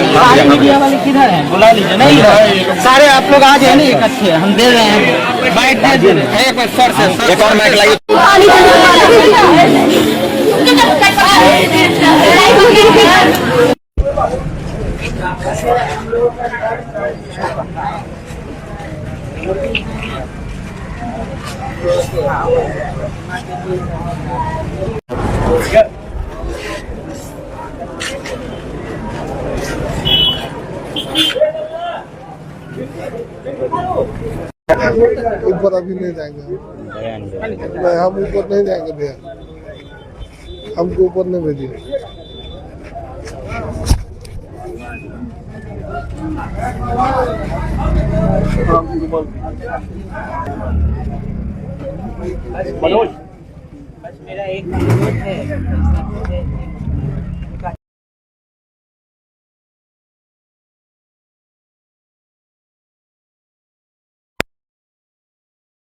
सारे मीडिया वाले किधर हैं? बुला लीजिए। नहीं सारे आप लोग आ जाए ना इकट्ठे, हम दे रहे हैं बाइट दे रहे हैं। एक और माइक लाइए। ऊपर अभी नहीं जाएंगे हम ऊपर नहीं जाएंगे भैया, हमको ऊपर नहीं भेजिए। मनोज बस मेरा एक अनुरोध है।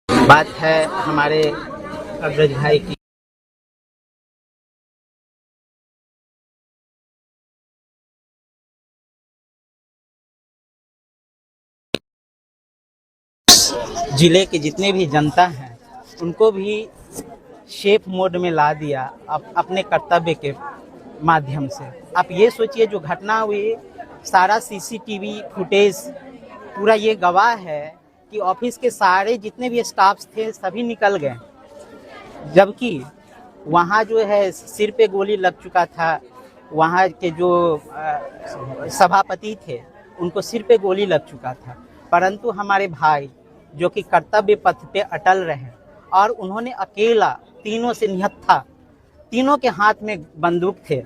बात है हमारे अग्रज भाई की। जिले के जितने भी जनता हैं उनको भी शेफ मोड में ला दिया अपने कर्तव्य के माध्यम से। आप ये सोचिए जो घटना हुई, सारा सीसीटीवी फुटेज पूरा ये गवाह है कि ऑफिस के सारे जितने भी स्टाफ्स थे सभी निकल गए, जबकि वहाँ जो है सिर पे गोली लग चुका था। वहाँ के जो सभापति थे उनको सिर पे गोली लग चुका था, परंतु हमारे भाई जो कि कर्तव्य पथ पे अटल रहे और उन्होंने अकेला तीनों से निहत्था, तीनों के हाथ में बंदूक थे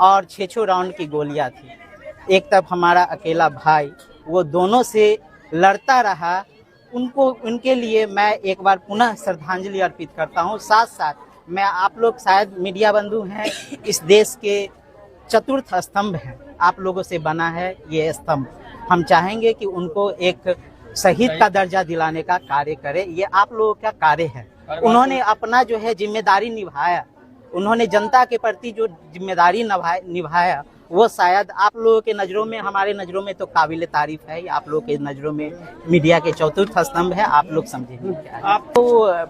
और 6 राउंड की गोलियां थी। एक तरफ हमारा अकेला भाई वो दोनों से लड़ता रहा। उनके लिए मैं एक बार पुनः श्रद्धांजलि अर्पित करता हूं। साथ साथ मैं, आप लोग शायद मीडिया बंधु हैं, इस देश के चतुर्थ स्तंभ हैं, आप लोगों से बना है ये स्तंभ। हम चाहेंगे कि उनको एक शहीद का दर्जा दिलाने का कार्य करे, ये आप लोगों का कार्य है। उन्होंने अपना जो है जिम्मेदारी निभाया, उन्होंने जनता के प्रति जो जिम्मेदारी निभाया वो शायद आप लोगों के नज़रों में, हमारे नज़रों में तो काबिल तारीफ है, आप लोगों के नज़रों में मीडिया के चतुर्थ स्तंभ है। आप लोग समझेंगे क्या है। आपको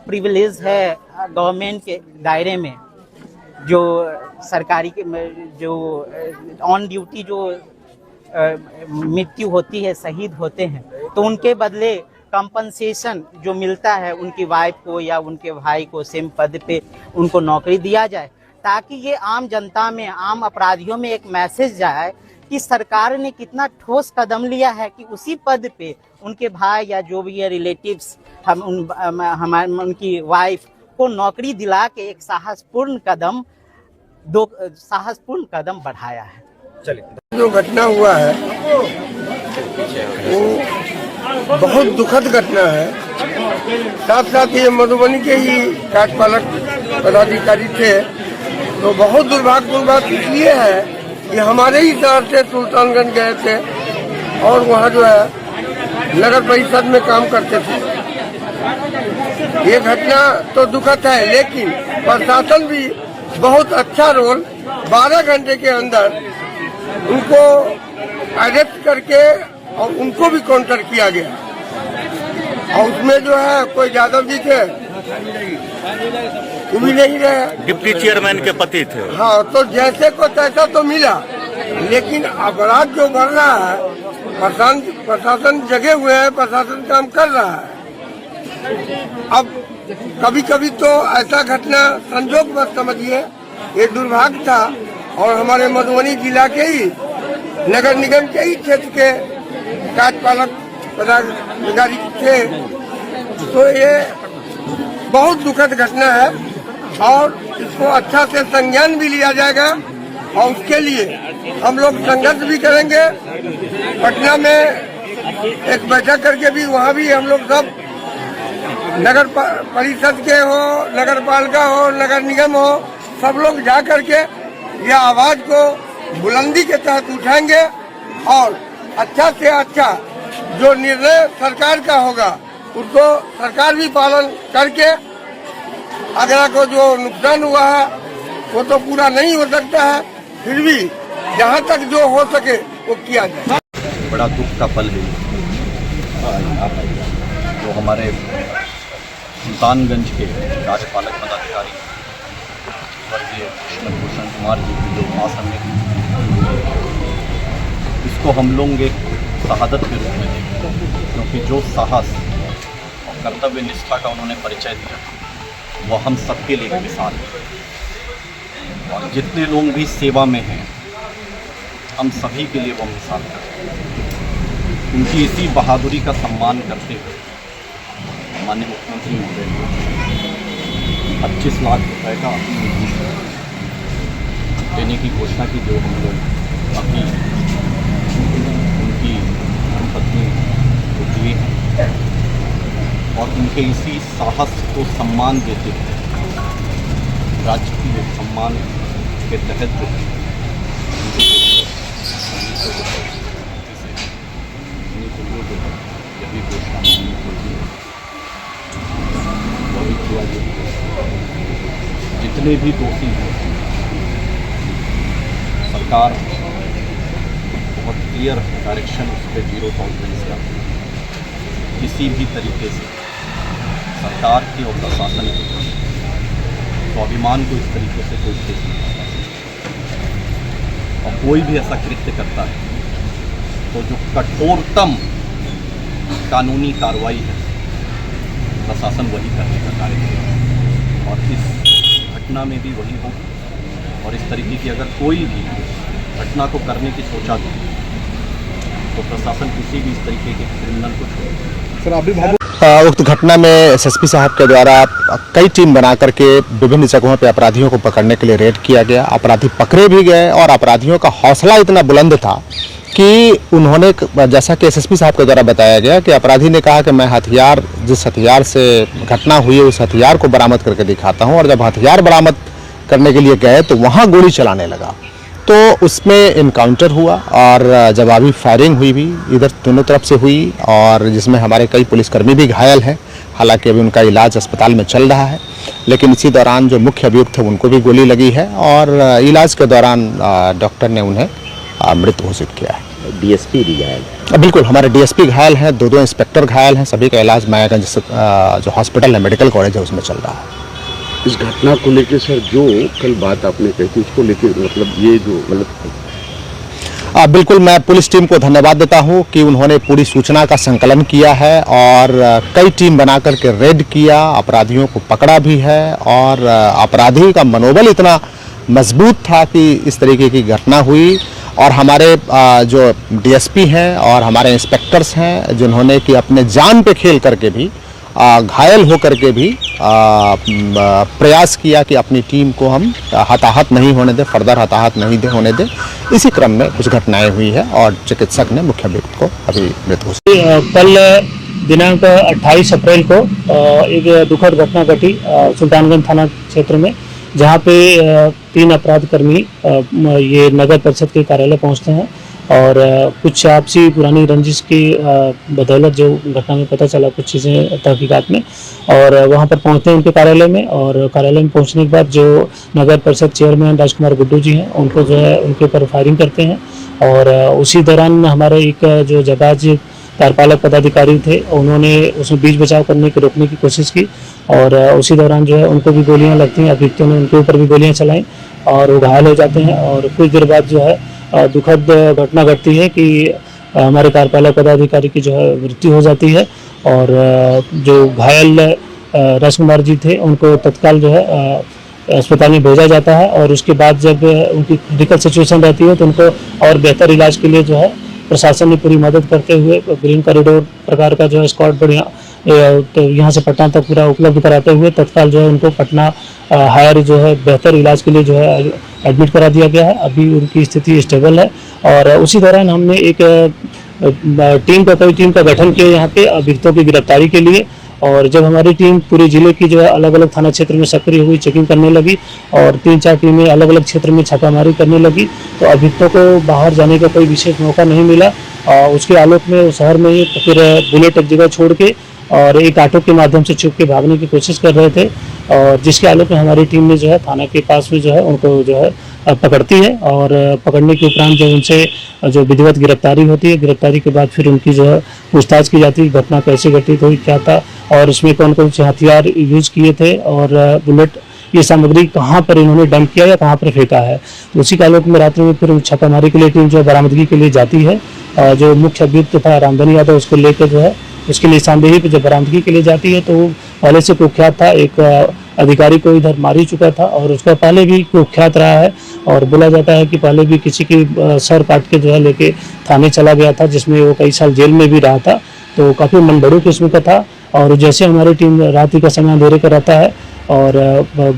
प्रिविलेज है गवर्नमेंट के दायरे में जो सरकारी के जो ऑन ड्यूटी जो मृत्यु होती है, शहीद होते हैं, तो उनके बदले कंपनसेशन जो मिलता है उनकी वाइफ को या उनके भाई को सेम पद पे उनको नौकरी दिया जाए, ताकि ये आम जनता में, आम अपराधियों में एक मैसेज जाए कि सरकार ने कितना ठोस कदम लिया है कि उसी पद पे उनके भाई या जो भी है रिलेटिव्स, उनकी वाइफ को नौकरी दिला के एक साहसपूर्ण कदम बढ़ाया है। चलिए, जो घटना हुआ है वो बहुत दुखद घटना है। साथ साथ ये मधुबनी के ही कार्यपालक पदाधिकारी थे, तो बहुत दुर्भाग्यपूर्ण बात इसलिए है कि हमारे ही शहर से सुल्तानगंज गए थे और वहाँ जो है नगर परिषद में काम करते थे। ये घटना तो दुखद है, लेकिन प्रशासन भी बहुत अच्छा रोल, 12 घंटे के अंदर उनको अरेस्ट करके और उनको भी काउंटर किया गया। और उसमें जो है कोई यादव जी थे, वो भी नहीं रहे, डिप्टी चेयरमैन के पति थे। हाँ, तो जैसे को तैसा तो मिला, लेकिन अपराध जो बढ़ रहा है, प्रशासन जगे हुए हैं, प्रशासन काम कर रहा है। अब कभी कभी तो ऐसा घटना संजोग मत समझिए, ये दुर्भाग्य था। और हमारे मधुबनी जिला के ही नगर निगम के ही क्षेत्र के कार्यपालक पदाधिकारी थे, तो ये बहुत दुखद घटना है और इसको अच्छा से संज्ञान भी लिया जाएगा और उसके लिए हम लोग संघर्ष भी करेंगे। पटना में एक बैठक करके भी, वहाँ भी हम लोग सब नगर परिषद के हो, नगर पालिका हो, नगर निगम हो, सब लोग जा करके यह आवाज को बुलंदी के तहत उठाएंगे और अच्छा से अच्छा जो निर्णय सरकार का होगा उसको सरकार भी पालन करके अगला को जो नुकसान हुआ है वो तो पूरा नहीं हो सकता है, फिर भी जहाँ तक जो हो सके वो किया जाए। बड़ा दुख का पल है जो हमारे सुल्तानगंज के कार्यपालक पदाधिकारी स्वर्गीय कृष्णभूषण कुमार जी की जो असामयिक, इसको हम लोग एक शहादत के रूप में देखते हैं, क्योंकि जो साहस और कर्तव्य निष्ठा का उन्होंने परिचय दिया वो हम सबके लिए एक मिसाल है। और जितने लोग भी सेवा में हैं हम सभी के लिए वो मिसाल है। उनकी इसी बहादुरी का सम्मान करते हुए माननीय मुख्यमंत्री महोदय ने 25 लाख रुपए का देने की घोषणा की, जो हम लोग अभी उनकी धर्मपत्नी को दिए हैं। और उनके इसी साहस को सम्मान देते हुए राजकीय सम्मान के तहत जो है यही घोषणा वही किया गया। जितने भी दोषी हैं सरकार बहुत क्लियर डायरेक्शन उस पर 0 टॉलरेंस का, किसी भी तरीके से सरकार के और प्रशासन के स्वाभिमान को इस तरीके से कोई ठेस नहीं करता। और कोई भी ऐसा कृत्य करता है तो जो कठोरतम कानूनी कार्रवाई है प्रशासन वही करने का कार्य करेगा। और इस घटना में भी वही हो। और इस तरीके की अगर कोई भी घटना को करने की सोचा दे तो प्रशासन किसी भी इस तरीके के क्रिमिनल को छोड़ेगा। सर अभी उक्त घटना में एसएसपी साहब के द्वारा कई टीम बना करके विभिन्न जगहों पे अपराधियों को पकड़ने के लिए रेड किया गया। अपराधी पकड़े भी गए और अपराधियों का हौसला इतना बुलंद था कि उन्होंने, जैसा कि एसएसपी साहब के द्वारा बताया गया कि अपराधी ने कहा कि मैं हथियार, जिस हथियार से घटना हुई है उस हथियार को बरामद करके दिखाता हूँ। और जब हथियार बरामद करने के लिए गए तो वहाँ गोली चलाने लगा, तो उसमें इनकाउंटर हुआ और जवाबी फायरिंग हुई भी इधर दोनों तरफ से हुई, और जिसमें हमारे कई पुलिसकर्मी भी घायल हैं। हालांकि अभी उनका इलाज अस्पताल में चल रहा है, लेकिन इसी दौरान जो मुख्य अभियुक्त थे उनको भी गोली लगी है और इलाज के दौरान डॉक्टर ने उन्हें मृत घोषित किया है। डीएसपी भी घायल है? बिल्कुल, हमारे डीएसपी घायल हैं, दो इंस्पेक्टर घायल हैं। सभी का इलाज मायागंज जो हॉस्पिटल है, मेडिकल कॉलेज है, उसमें चल रहा है। इस घटना को लेकर सर जो कल बात आपने कही थी उसको लेकर मतलब ये जो मतलब बिल्कुल, मैं पुलिस टीम को धन्यवाद देता हूं कि उन्होंने पूरी सूचना का संकलन किया है और कई टीम बना करके रेड किया, अपराधियों को पकड़ा भी है। और अपराधी का मनोबल इतना मजबूत था कि इस तरीके की घटना हुई। और हमारे जो डीएसपी हैं और हमारे इंस्पेक्टर्स हैं जिन्होंने कि अपने जान पे खेल करके भी घायल होकर के भी प्रयास किया कि अपनी टीम को हम हताहत नहीं होने दें, फर्दर हताहत नहीं होने दें। इसी क्रम में कुछ घटनाएं हुई है और चिकित्सक ने मुख्य अभियुक्त को अभी मृत घोषित। कल दिनांक 28 अप्रैल को एक दुखद घटना घटी सुल्तानगंज थाना क्षेत्र में, जहां पे 3 अपराधकर्मी ये नगर परिषद के कार्यालय पहुंचते हैं और कुछ आपसी पुरानी रंजिश की बदौलत जो घटना में पता चला कुछ चीज़ें तहकीकात में, और वहां पर पहुंचते हैं उनके कार्यालय में। और कार्यालय में पहुंचने के बाद जो नगर परिषद चेयरमैन राजकुमार गुड्डू जी हैं उनको जो है उनके ऊपर फायरिंग करते हैं। और उसी दौरान हमारे एक जो जाबाज कार्यपालक पदाधिकारी थे उन्होंने उसमें बीच बचाव करने की रोकने की कोशिश की और उसी दौरान जो है उनको भी गोलियां लगती हैं। अभियुक्तों ने उनके ऊपर भी गोलियां चलाई और वो घायल हो जाते हैं। और कुछ देर बाद जो है दुखद घटना घटती है कि हमारे कार्यपालक पदाधिकारी की जो है मृत्यु हो जाती है। और जो घायल राजकुमार जी थे उनको तत्काल जो है अस्पताल में भेजा जाता है। और उसके बाद जब उनकी क्रिटिकल सिचुएशन रहती है तो उनको और बेहतर इलाज के लिए जो है प्रशासन ने पूरी मदद करते हुए ग्रीन कॉरिडोर प्रकार का जो है स्क्वाड बढ़िया तो यहाँ से पटना तक पूरा उपलब्ध कराते हुए तत्काल जो है उनको पटना हायर जो है बेहतर इलाज के लिए जो है एडमिट करा दिया गया है। अभी उनकी स्थिति स्टेबल है। और उसी दौरान हमने एक कई टीम का गठन किया यहाँ पे अभियुक्तों की गिरफ्तारी के लिए। और जब हमारी टीम पूरे जिले की जो है अलग अलग थाना क्षेत्र में सक्रिय हुई, चेकिंग करने लगी और 3-4 टीमें अलग अलग क्षेत्र में छापामारी करने लगी, तो अभियुक्तों को बाहर जाने का कोई विशेष मौका नहीं मिला। उसके आलोक में शहर में ही फिर बुलेट एक जगह छोड़ के और एक ऑटो के माध्यम से छुप के भागने की कोशिश कर रहे थे, और जिसके आलोक में हमारी टीम ने जो है थाना के पास में जो है उनको जो है पकड़ती है, और पकड़ने के उपरांत जो उनसे जो विधिवत गिरफ्तारी होती है, गिरफ्तारी के बाद फिर उनकी जो है पूछताछ की जाती है, घटना कैसे घटित हुई, क्या था और उसमें कौन कौन से हथियार यूज किए थे और बुलेट ये सामग्री कहाँ पर इन्होंने डंप किया या कहाँ पर फेंका है। तो उसी कालोक में रात्रि में फिर छापामारी के लिए टीम जो है बरामदगी के लिए जाती है। जो मुख्य अभियुक्त था रामधनी यादव, उसको लेकर जो है उसकी निशानदेही पे जब बरामदगी के लिए जाती है तो पहले से कुख्यात था, एक अधिकारी को इधर मार ही चुका था और उसका पहले भी कुख्यात रहा है, और बोला जाता है कि पहले भी किसी की सर काट के जो है लेके थाने चला गया था, जिसमें वो कई साल जेल में भी रहा था। तो काफ़ी मनबड़ू किस्म का था। और जैसे हमारी टीम रात्रि का समय अंधेरे का रहता है और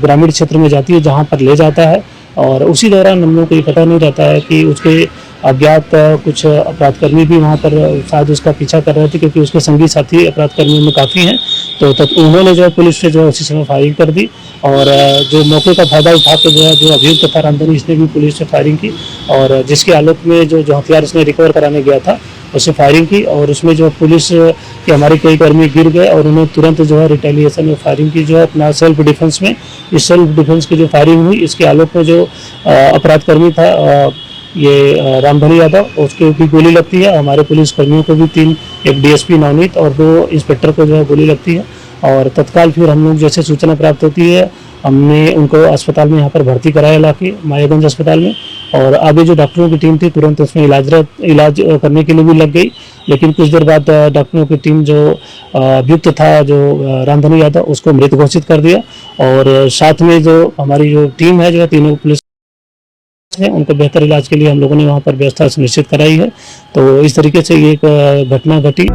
ग्रामीण क्षेत्र में जाती है जहाँ पर ले जाता है, और उसी दौरान हम लोगों को ये पता नहीं रहता है कि उसके अज्ञात कुछ अपराधकर्मी भी वहाँ पर शायद उसका पीछा कर रहे थे, क्योंकि उसके संगी साथी अपराधकर्मियों में काफ़ी हैं। तो तब उन्होंने जो है पुलिस से जो है उसी समय फायरिंग कर दी, और जो मौके का फायदा उठा के जो है जो अभियुक्त था रामधनी, इसने भी पुलिस से फायरिंग की, और जिसके आलोक में जो हथियार इसने रिकवर कराने गया था उससे फायरिंग की, और उसमें जो पुलिस के हमारे कई कर्मी गिर गए और उन्होंने तुरंत जो है रिटेलिएशन में फायरिंग की, जो है अपना सेल्फ डिफेंस में। इस सेल्फ डिफेंस की जो फायरिंग हुई, इसके आलोक में जो अपराधकर्मी था ये रामधनी यादव, उसको भी गोली लगती है। हमारे पुलिस कर्मियों को भी 3, एक डीएसपी नवनीत और 2 इंस्पेक्टर को जो है गोली लगती है, और तत्काल फिर हम लोग जैसे सूचना प्राप्त होती है हमने उनको अस्पताल में यहाँ पर भर्ती कराया लाके मायागंज अस्पताल में, और आगे जो डॉक्टरों की टीम थी तुरंत उसमें इलाज करने के लिए भी लग गई। लेकिन कुछ देर बाद डॉक्टरों की टीम जो अभियुक्त था जो रामधनी यादव, उसको मृत घोषित कर दिया, और साथ में जो हमारी जो टीम है जो तीनों पुलिस है उनको बेहतर इलाज के लिए हम लोगों ने वहाँ पर व्यवस्था सुनिश्चित कराई है। तो इस तरीके से ये एक घटना घटी।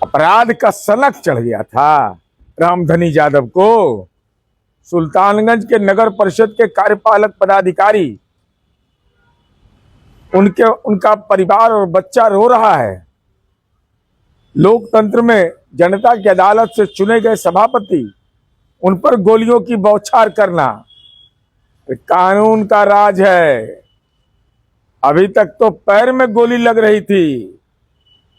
अपराध का सनक चढ़ गया था रामधनी यादव को। सुल्तानगंज के नगर परिषद के कार्यपालक पदाधिकारी, उनका परिवार और बच्चा रो रहा है। लोकतंत्र में जनता की अदालत से चुने गए सभापति, उन पर गोलियों की बौछार करना कानून का राज है। अभी तक तो पैर में गोली लग रही थी,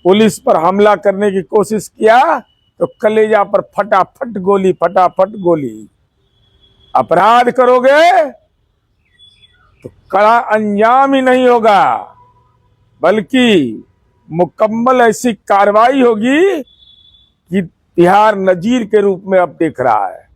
पुलिस पर हमला करने की कोशिश किया तो कलेजा पर फटाफट गोली। अपराध करोगे तो कड़ा अंजाम ही नहीं होगा, बल्कि मुकम्मल ऐसी कार्रवाई होगी कि तिहाड़ नजीर के रूप में अब देख रहा है।